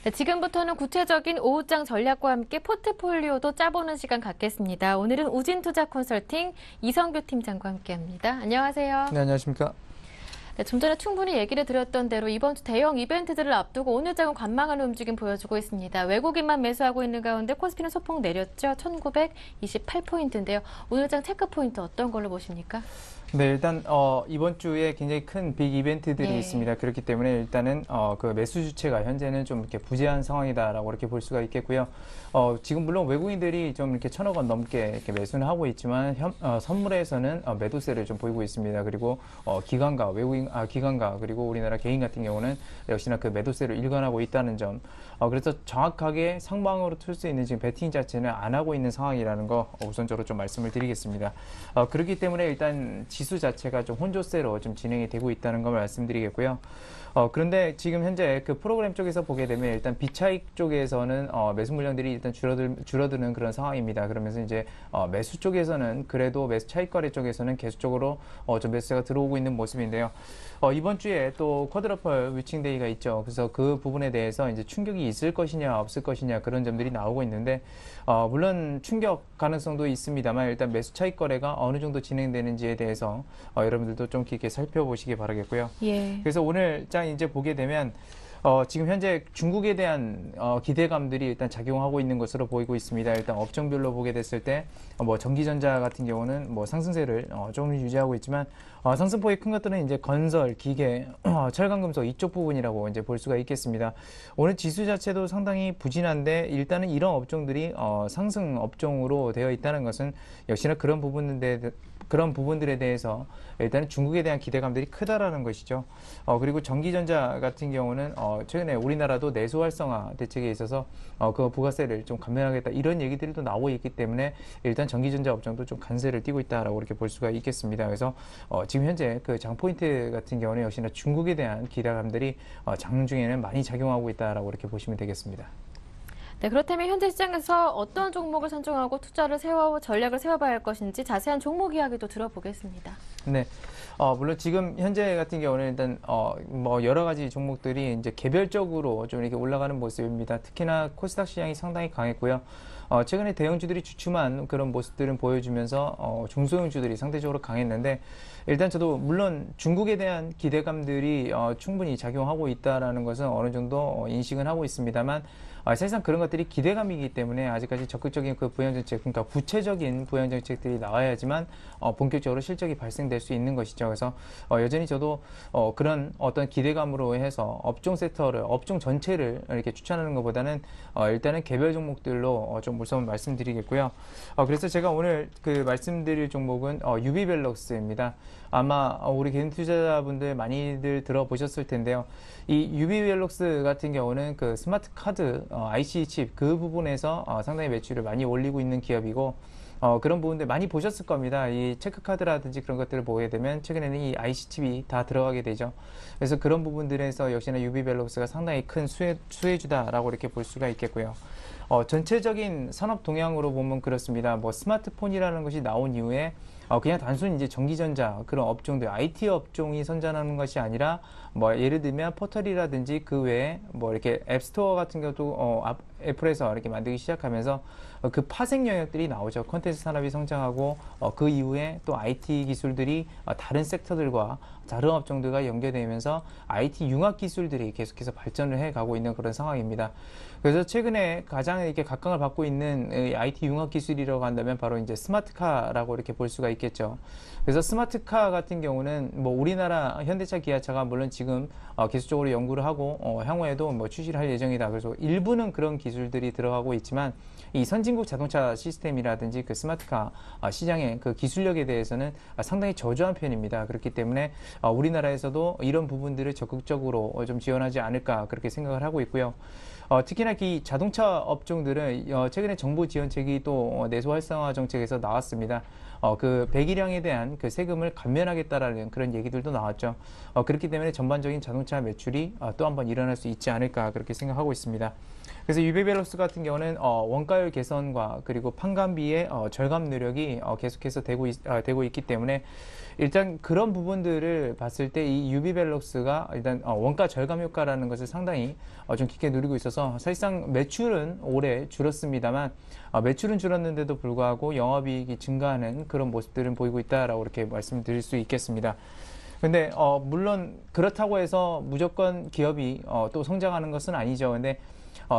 네, 지금부터는 구체적인 오후장 전략과 함께 포트폴리오도 짜보는 시간 갖겠습니다. 오늘은 우진투자 컨설팅 이성규 팀장과 함께합니다. 안녕하세요. 네, 안녕하십니까. 네, 좀 전에 충분히 얘기를 드렸던 대로 이번 주 대형 이벤트들을 앞두고 오늘 장은 관망하는 움직임 보여주고 있습니다. 외국인만 매수하고 있는 가운데 코스피는 소폭 내렸죠. 1928포인트인데요. 오늘 장 체크 포인트 어떤 걸로 보십니까? 네, 일단 이번 주에 굉장히 큰 빅 이벤트들이 예. 있습니다. 그렇기 때문에 일단은 그 매수 주체가 현재는 좀 이렇게 부재한 상황이다라고 이렇게 볼 수가 있겠고요. 지금 물론 외국인들이 좀 이렇게 1,000억 원 넘게 이렇게 매수는 하고 있지만 선물에서는 매도세를 좀 보이고 있습니다. 그리고 기관가 기관가 그리고 우리나라 개인 같은 경우는 역시나 그 매도세를 일관하고 있다는 점. 그래서 정확하게 상방으로 틀 수 있는 지금 베팅 자체는 안 하고 있는 상황이라는 거 우선적으로 좀 말씀을 드리겠습니다. 그렇기 때문에 일단 지수 자체가 좀 혼조세로 좀 진행이 되고 있다는 걸 말씀드리겠고요. 그런데 지금 현재 그 프로그램 쪽에서 보게 되면 일단 비차익 쪽에서는 매수 물량들이 일단 줄어드는 그런 상황입니다. 그러면서 이제 매수 쪽에서는 그래도 매수 차익 거래 쪽에서는 계속적으로 좀 매수세가 들어오고 있는 모습인데요. 이번 주에 또 쿼드러플 위칭 데이가 있죠. 그래서 그 부분에 대해서 이제 충격이 있을 것이냐 없을 것이냐 그런 점들이 나오고 있는데 물론 충격 가능성도 있습니다만 일단 매수 차익 거래가 어느 정도 진행되는지에 대해서 여러분들도 좀 깊게 살펴보시기 바라겠고요. 예. 그래서 오늘 장 이제 보게 되면 지금 현재 중국에 대한 기대감들이 일단 작용하고 있는 것으로 보이고 있습니다. 일단 업종별로 보게 됐을 때 뭐 전기전자 같은 경우는 뭐 상승세를 조금 유지하고 있지만 상승폭이 큰 것들은 이제 건설, 기계, 철강금속 이쪽 부분이라고 이제 볼 수가 있겠습니다. 오늘 지수 자체도 상당히 부진한데 일단은 이런 업종들이 상승 업종으로 되어 있다는 것은 역시나 그런 부분들에 대해서 일단은 중국에 대한 기대감들이 크다라는 것이죠. 그리고 전기전자 같은 경우는 최근에 우리나라도 내수 활성화 대책에 있어서 그 부가세를 좀 감면하겠다 이런 얘기들이 또 나오고 있기 때문에 일단 전기전자 업종도 좀 간세를 띠고 있다라고 이렇게 볼 수가 있겠습니다. 그래서 지금 현재 그 장 포인트 같은 경우는 역시나 중국에 대한 기대감들이 장중에는 많이 작용하고 있다라고 이렇게 보시면 되겠습니다. 네, 그렇다면 현재 시장에서 어떤 종목을 선정하고 전략을 세워봐야 할 것인지 자세한 종목 이야기도 들어보겠습니다. 네. 물론 지금 현재 같은 경우는 일단 뭐 여러 가지 종목들이 이제 개별적으로 좀 이렇게 올라가는 모습입니다. 특히나 코스닥 시장이 상당히 강했고요. 최근에 대형주들이 주춤한 그런 모습들은 보여주면서 중소형주들이 상대적으로 강했는데 일단 저도 물론 중국에 대한 기대감들이 충분히 작용하고 있다라는 것은 어느 정도 인식은 하고 있습니다만 사실상 그런 것들이 기대감이기 때문에 아직까지 적극적인 그 부양정책, 그러니까 구체적인 부양정책들이 나와야지만 본격적으로 실적이 발생될 수 있는 것이죠. 그래서 여전히 저도 그런 어떤 기대감으로 해서 업종 섹터를, 업종 전체를 이렇게 추천하는 것보다는 일단은 개별 종목들로 좀 우선 말씀드리겠고요. 그래서 제가 오늘 그 말씀드릴 종목은 유비벨럭스입니다. 아마 우리 개인 투자자분들 많이들 들어보셨을 텐데요. 이 유비벨럭스 같은 경우는 그 스마트 카드 IC 칩 그 부분에서 상당히 매출을 많이 올리고 있는 기업이고 그런 부분들 많이 보셨을 겁니다. 이 체크카드라든지 그런 것들을 보게 되면 최근에는 이 IC 칩이 다 들어가게 되죠. 그래서 그런 부분들에서 역시나 유비벨럭스가 상당히 큰 수혜주다라고 이렇게 볼 수가 있겠고요. 전체적인 산업 동향으로 보면 그렇습니다. 뭐 스마트폰이라는 것이 나온 이후에 그냥 단순히 이제 전기전자 그런 업종들, IT 업종이 선전하는 것이 아니라 뭐 예를 들면 포털이라든지 그 외에 뭐 이렇게 앱스토어 같은 경우도 애플에서 이렇게 만들기 시작하면서 그 파생 영역들이 나오죠. 콘텐츠 산업이 성장하고 그 이후에 또 IT 기술들이 다른 섹터들과 다른 업종들과 연계되면서 IT 융합 기술들이 계속해서 발전을 해가고 있는 그런 상황입니다. 그래서 최근에 가장 이렇게 각광을 받고 있는 IT 융합 기술이라고 한다면 바로 이제 스마트카라고 이렇게 볼 수가 있겠죠. 그래서 스마트카 같은 경우는 뭐 우리나라 현대차, 기아차가 물론 지금 계속적으로 연구를 하고 향후에도 뭐 출시를 할 예정이다. 그래서 일부는 그런 기술들이 들어가고 있지만 이 선진국 자동차 시스템이라든지 그 스마트카 시장의 그 기술력에 대해서는 상당히 저조한 편입니다. 그렇기 때문에 우리나라에서도 이런 부분들을 적극적으로 좀 지원하지 않을까 그렇게 생각을 하고 있고요. 특히나 이 자동차 업종들은 최근에 정부 지원책이 또 내수 활성화 정책에서 나왔습니다. 그 배기량에 대한 그 세금을 감면하겠다라는 그런 얘기들도 나왔죠. 그렇기 때문에 전반적인 자동차 매출이 또 한번 일어날 수 있지 않을까 그렇게 생각하고 있습니다. 그래서 유비벨럭스 같은 경우는 원가율 개선과 그리고 판관비의 절감 노력이 계속해서 되고 있기 때문에 일단 그런 부분들을 봤을 때 이 유비벨럭스가 일단 원가 절감 효과라는 것을 상당히 좀 깊게 누리고 있어서 사실상 매출은 올해 줄었습니다만 매출은 줄었는데도 불구하고 영업이익이 증가하는 그런 모습들은 보이고 있다라고 이렇게 말씀드릴 수 있겠습니다. 근데 물론 그렇다고 해서 무조건 기업이 또 성장하는 것은 아니죠. 근데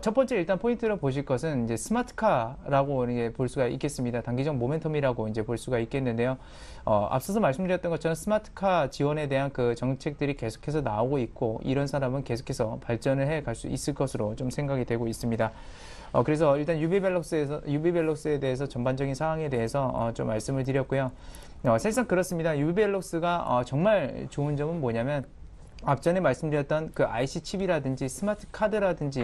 첫 번째 일단 포인트로 보실 것은 이제 스마트카라고 이게 볼 수가 있겠습니다. 단기적 모멘텀이라고 이제 볼 수가 있겠는데요. 앞서서 말씀드렸던 것처럼 스마트카 지원에 대한 그 정책들이 계속해서 나오고 있고 이런 사람은 계속해서 발전을 해 갈 수 있을 것으로 좀 생각이 되고 있습니다. 그래서 일단 유비벨럭스에 대해서 전반적인 상황에 대해서 좀 말씀을 드렸고요. 사실상 그렇습니다. 유비벨럭스가 정말 좋은 점은 뭐냐면 앞전에 말씀드렸던 그 IC 칩이라든지 스마트 카드라든지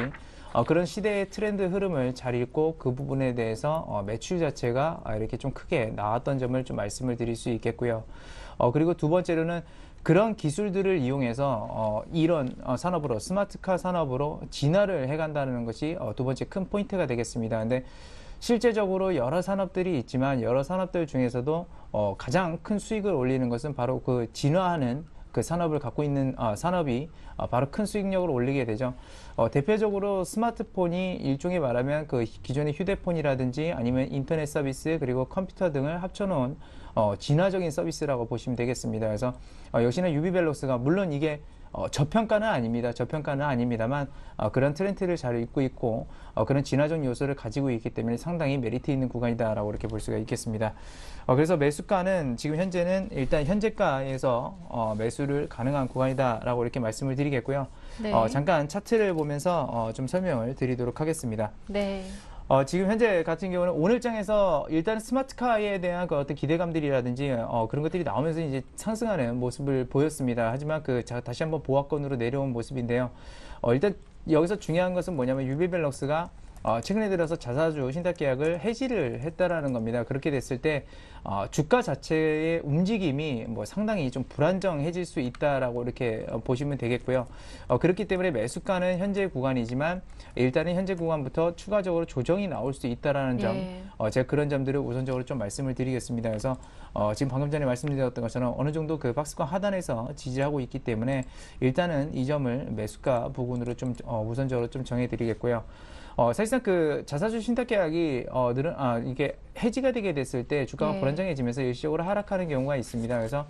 그런 시대의 트렌드 흐름을 잘 읽고 그 부분에 대해서 매출 자체가 이렇게 좀 크게 나왔던 점을 좀 말씀을 드릴 수 있겠고요. 그리고 두 번째로는 그런 기술들을 이용해서 이런 산업으로 스마트카 산업으로 진화를 해간다는 것이 두 번째 큰 포인트가 되겠습니다. 근데 실제적으로 여러 산업들이 있지만 여러 산업들 중에서도 가장 큰 수익을 올리는 것은 바로 그 진화하는 그 산업을 갖고 있는 산업이 바로 큰 수익력을 올리게 되죠. 대표적으로 스마트폰이 일종의 말하면 그 기존의 휴대폰이라든지 아니면 인터넷 서비스 그리고 컴퓨터 등을 합쳐놓은 진화적인 서비스라고 보시면 되겠습니다. 그래서 역시나 유비벨럭스가 물론 이게 저평가는 아닙니다. 저평가는 아닙니다만 그런 트렌드를 잘 읽고 있고 그런 진화적 요소를 가지고 있기 때문에 상당히 메리트 있는 구간이다라고 이렇게 볼 수가 있겠습니다. 그래서 매수가는 지금 현재는 일단 현재가에서 매수를 가능한 구간이다라고 이렇게 말씀을 드리겠고요. 네. 잠깐 차트를 보면서 좀 설명을 드리도록 하겠습니다. 네. 지금 현재 같은 경우는 오늘장에서 일단 스마트카에 대한 그 어떤 기대감들이라든지 그런 것들이 나오면서 이제 상승하는 모습을 보였습니다. 하지만 다시 한번 보합권으로 내려온 모습인데요. 일단 여기서 중요한 것은 뭐냐면 유비벨럭스가 최근에 들어서 자사주 신탁 계약을 해지를 했다라는 겁니다. 그렇게 됐을 때 주가 자체의 움직임이 상당히 좀 불안정해질 수 있다라고 이렇게 보시면 되겠고요. 그렇기 때문에 매수가는 현재 구간이지만 일단은 현재 구간부터 추가적으로 조정이 나올 수 있다라는 점, 제가 그런 점들을 우선적으로 좀 말씀을 드리겠습니다. 그래서 지금 방금 전에 말씀드렸던 것처럼 어느 정도 그 박스권 하단에서 지지하고 있기 때문에 일단은 이 점을 매수가 부분으로 좀 우선적으로 좀 정해드리겠고요. 사실상 그 자사주 신탁 계약이 이게 해지가 되게 됐을 때 주가가 네. 불안정해지면서 일시적으로 하락하는 경우가 있습니다. 그래서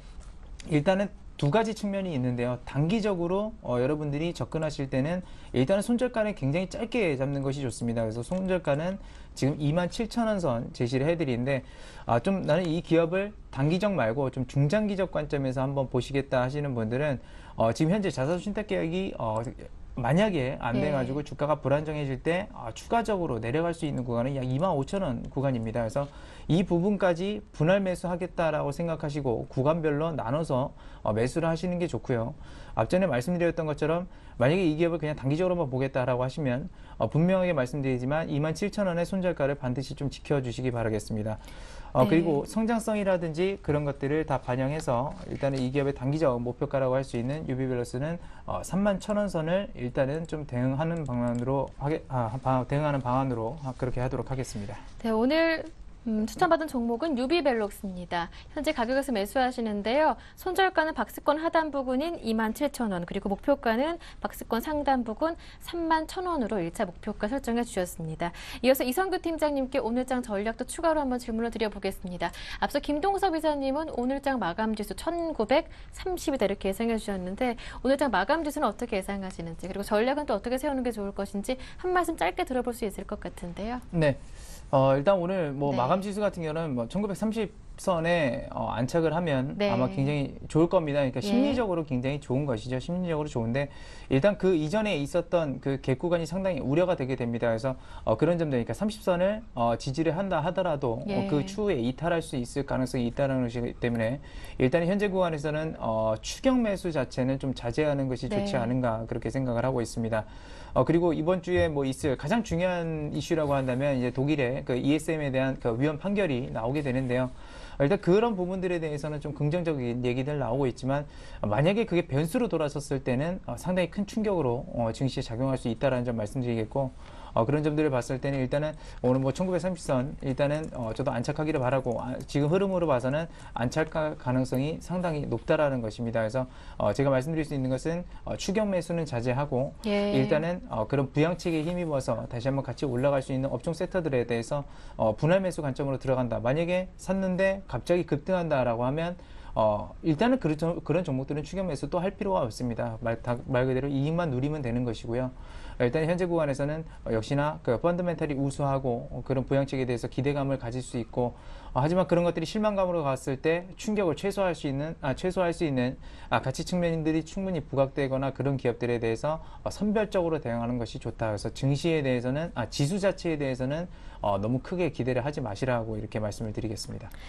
일단은 두 가지 측면이 있는데요. 단기적으로 여러분들이 접근하실 때는 일단은 손절가는 굉장히 짧게 잡는 것이 좋습니다. 그래서 손절가는 지금 27,000원 선 제시를 해드리는데 좀 나는 이 기업을 단기적 말고 좀 중장기적 관점에서 한번 보시겠다 하시는 분들은 지금 현재 자사주 신탁 계약이 만약에 안 돼가지고 주가가 불안정해질 때 추가적으로 내려갈 수 있는 구간은 약 25,000원 구간입니다. 그래서 이 부분까지 분할 매수하겠다라고 생각하시고 구간별로 나눠서 매수를 하시는 게 좋고요. 앞전에 말씀드렸던 것처럼 만약에 이 기업을 그냥 단기적으로만 보겠다라고 하시면 분명하게 말씀드리지만 27,000원의 손절가를 반드시 좀 지켜주시기 바라겠습니다. 그리고 성장성이라든지 그런 것들을 다 반영해서 일단은 이 기업의 단기적 목표가라고 할 수 있는 유비벨럭스는 31,000원 선을 일단은 좀 대응하는 방안으로 그렇게 하도록 하겠습니다. 네, 오늘 추천받은 종목은 유비벨럭스입니다. 현재 가격에서 매수하시는데요. 손절가는 박스권 하단 부근인 27,000원, 그리고 목표가는 박스권 상단 부근 31,000원으로 1차 목표가 설정해 주셨습니다. 이어서 이성규 팀장님께 오늘장 전략도 추가로 한번 질문을 드려보겠습니다. 앞서 김동섭 이사님은 오늘장 마감지수 1930이다 이렇게 예상해 주셨는데 오늘장 마감지수는 어떻게 예상하시는지 그리고 전략은 또 어떻게 세우는 게 좋을 것인지 한 말씀 짧게 들어볼 수 있을 것 같은데요. 네. 일단 오늘 네. 마감 지수 같은 경우는 1930선에 안착을 하면 네. 아마 굉장히 좋을 겁니다. 그러니까 심리적으로 굉장히 좋은 것이죠. 심리적으로 좋은데 일단 그 이전에 있었던 그 갭 구간이 상당히 우려가 되게 됩니다. 그래서 그런 점들, 그러니까 30선을 지지를 한다 하더라도 그 추후에 이탈할 수 있을 가능성이 있다는 것이기 때문에 일단 현재 구간에서는 추격 매수 자체는 좀 자제하는 것이 좋지 않은가 그렇게 생각을 하고 있습니다. 그리고 이번 주에 있을 가장 중요한 이슈라고 한다면 이제 독일의 그 ESM에 대한 그 위헌 판결이 나오게 되는데요. 일단 그런 부분들에 대해서는 좀 긍정적인 얘기들 나오고 있지만 만약에 그게 변수로 돌아섰을 때는 상당히 큰 충격으로 증시에 작용할 수 있다는 점 말씀드리겠고 그런 점들을 봤을 때는 일단은 오늘 뭐 1930선 일단은 저도 안착하기를 바라고 지금 흐름으로 봐서는 안착 가능성이 상당히 높다라는 것입니다. 그래서 제가 말씀드릴 수 있는 것은 추격 매수는 자제하고 예. 일단은 그런 부양책에 힘입어서 다시 한번 같이 올라갈 수 있는 업종 섹터들에 대해서 분할 매수 관점으로 들어간다. 만약에 샀는데 갑자기 급등한다라고 하면 일단은 그런 종목들은 추격 매수 또 할 필요가 없습니다. 말 그대로 이익만 누리면 되는 것이고요. 일단 현재 구간에서는 역시나 그 펀더멘탈이 우수하고 그런 부양책에 대해서 기대감을 가질 수 있고 하지만 그런 것들이 실망감으로 갔을 때 충격을 최소화할 수 있는 가치 측면들이 충분히 부각되거나 그런 기업들에 대해서 선별적으로 대응하는 것이 좋다. 그래서 증시에 대해서는 지수 자체에 대해서는 너무 크게 기대를 하지 마시라고 이렇게 말씀을 드리겠습니다.